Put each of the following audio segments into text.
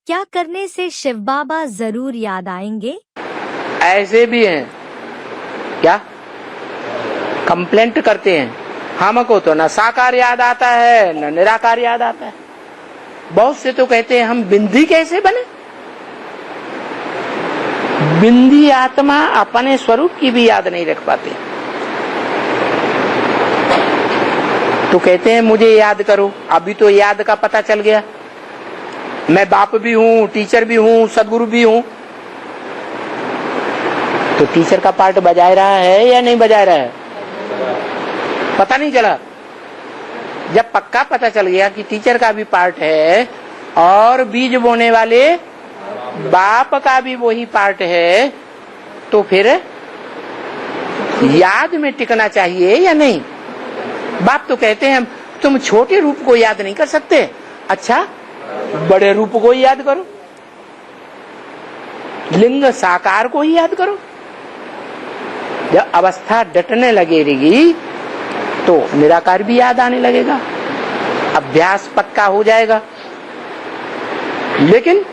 क्या करने से शिव बाबा जरूर याद आएंगे? ऐसे भी हैं क्या कंप्लेंट करते हैं, हमको तो न साकार याद आता है न निराकार याद आता है। बहुत से तो कहते हैं हम बिंदी कैसे बने। बिंदी आत्मा अपने स्वरूप की भी याद नहीं रख पाते, तो कहते हैं मुझे याद करो। अभी तो याद का पता चल गया, मैं बाप भी हूँ, टीचर भी हूँ, सदगुरु भी हूँ। तो टीचर का पार्ट बजा रहा है या नहीं बजा रहा है, पता नहीं चला। जब पक्का पता चल गया कि टीचर का भी पार्ट है और बीज बोने वाले बाप का भी वही पार्ट है, तो फिर याद में टिकना चाहिए या नहीं। बाप तो कहते हैं तुम छोटे रूप को याद नहीं कर सकते, अच्छा बड़े रूप को ही याद करो, लिंग साकार को ही याद करो। जब अवस्था डटने लगेगी तो निराकार भी याद आने लगेगा, अभ्यास पक्का हो जाएगा। लेकिन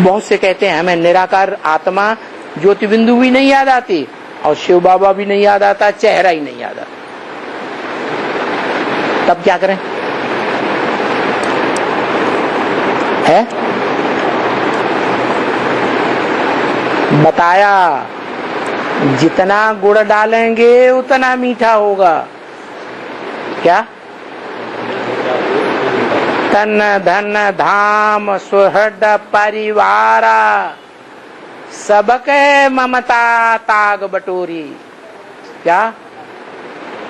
बहुत से कहते हैं हमें निराकार आत्मा ज्योति बिंदु भी नहीं याद आती और शिव बाबा भी नहीं याद आता, चेहरा ही नहीं याद आता। तब क्या करें? है बताया, जितना गुड़ डालेंगे उतना मीठा होगा। क्या? तन धन धाम सुहृद परिवार सबके ममता ताग बटोरी। क्या?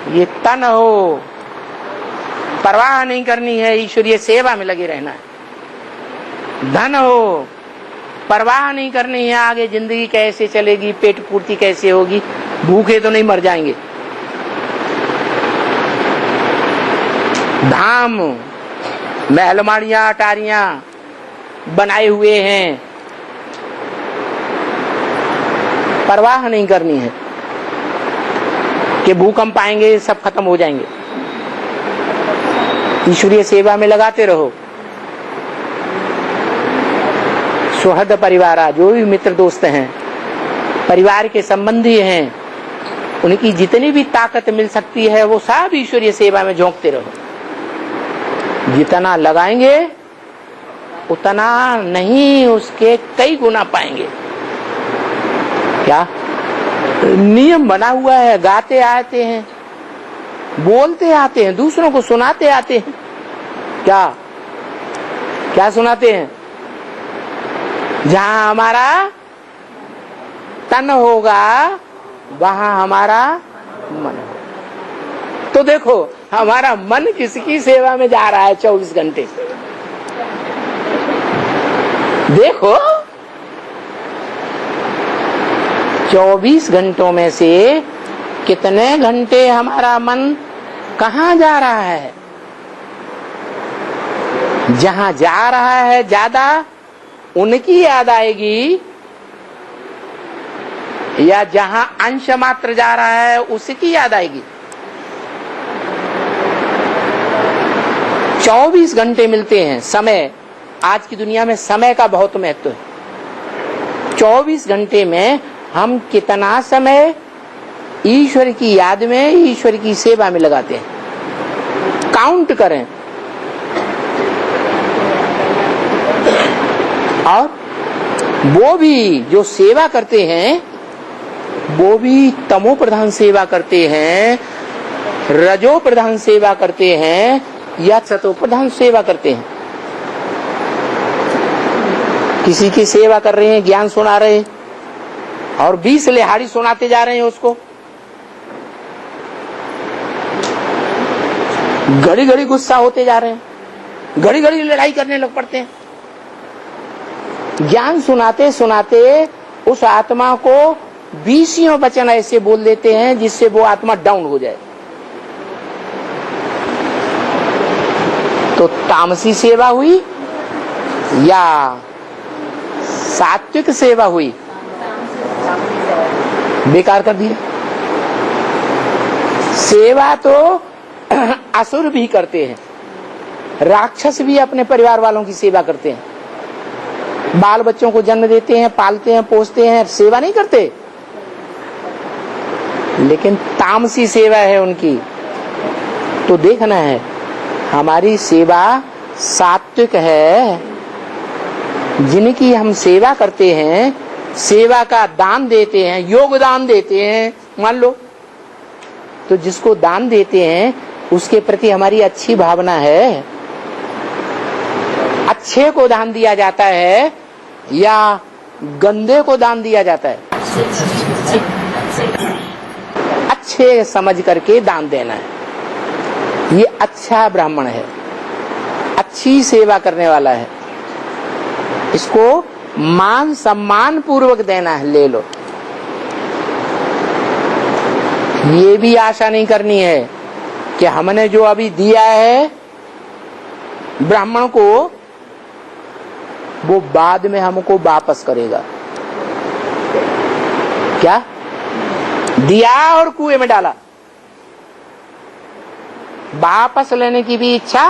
ये तन हो, परवाह नहीं करनी है, ईश्वरीय सेवा में लगे रहना है। धन हो, परवाह नहीं करनी है आगे जिंदगी कैसे चलेगी, पेट पूर्ति कैसे होगी, भूखे तो नहीं मर जाएंगे। धाम, महलमाड़ियां अटारियां बनाए हुए हैं, परवाह नहीं करनी है कि भूकंप आएंगे सब खत्म हो जाएंगे। ईश्वरीय सेवा में लगाते रहो। सुहृद परिवार, जो भी मित्र दोस्त हैं, परिवार के संबंधी हैं, उनकी जितनी भी ताकत मिल सकती है वो सब ईश्वरीय सेवा में झोंकते रहो। जितना लगाएंगे उतना नहीं, उसके कई गुना पाएंगे। क्या? नियम बना हुआ है, गाते आते हैं, बोलते आते हैं, दूसरों को सुनाते आते हैं। क्या क्या सुनाते हैं? जहां हमारा तन होगा वहां हमारा मन होगा। तो देखो हमारा मन किसकी सेवा में जा रहा है 24 घंटे। देखो 24 घंटों में से कितने घंटे हमारा मन कहाँ जा रहा है। जहां जा रहा है ज्यादा उनकी याद आएगी, या जहां अंश मात्र जा रहा है उसकी याद आएगी। 24 घंटे मिलते हैं समय। आज की दुनिया में समय का बहुत महत्व है। 24 घंटे में हम कितना समय ईश्वर की याद में, ईश्वर की सेवा में लगाते हैं, काउंट करें। और वो भी जो सेवा करते हैं वो भी तमो प्रधान सेवा करते हैं, रजो प्रधान सेवा करते हैं या सतो प्रधान सेवा करते हैं। किसी की सेवा कर रहे हैं, ज्ञान सुना रहे हैं और 20 लिहाड़ी सुनाते जा रहे हैं उसको, घड़ी घड़ी गुस्सा होते जा रहे हैं, घड़ी घड़ी लड़ाई करने लग पड़ते हैं। ज्ञान सुनाते सुनाते उस आत्मा को 20 वचन ऐसे बोल देते हैं जिससे वो आत्मा डाउन हो जाए। तो तामसी सेवा हुई या सात्विक सेवा हुई? बेकार कर दिया। सेवा तो असुर भी करते हैं, राक्षस भी अपने परिवार वालों की सेवा करते हैं, बाल बच्चों को जन्म देते हैं, पालते हैं, पोसते हैं, सेवा नहीं करते, लेकिन तामसी सेवा है उनकी। तो देखना है हमारी सेवा सात्विक है। जिनकी हम सेवा करते हैं, सेवा का दान देते हैं, योगदान देते हैं, मान लो, तो जिसको दान देते हैं उसके प्रति हमारी अच्छी भावना है। अच्छे को दान दिया जाता है या गंदे को दान दिया जाता है? अच्छे समझ करके दान देना है। ये अच्छा ब्राह्मण है, अच्छी सेवा करने वाला है, इसको मान सम्मान पूर्वक देना है, ले लो। ये भी आशा नहीं करनी है कि हमने जो अभी दिया है ब्राह्मण को, वो बाद में हमको वापस करेगा। क्या दिया और कुएं में डाला, वापस लेने की भी इच्छा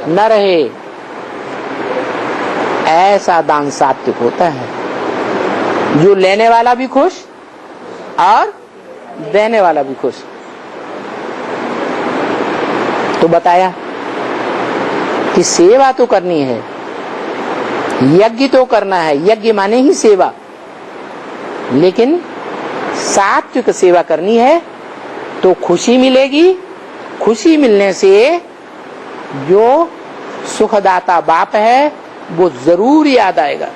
न रहे, ऐसा दान सात्विक होता है। जो लेने वाला भी खुश और देने वाला भी खुश। तो बताया कि सेवा तो करनी है, यज्ञ तो करना है, यज्ञ माने ही सेवा, लेकिन सात्विक सेवा करनी है तो खुशी मिलेगी। खुशी मिलने से जो सुखदाता बाप है वो जरूर याद आएगा।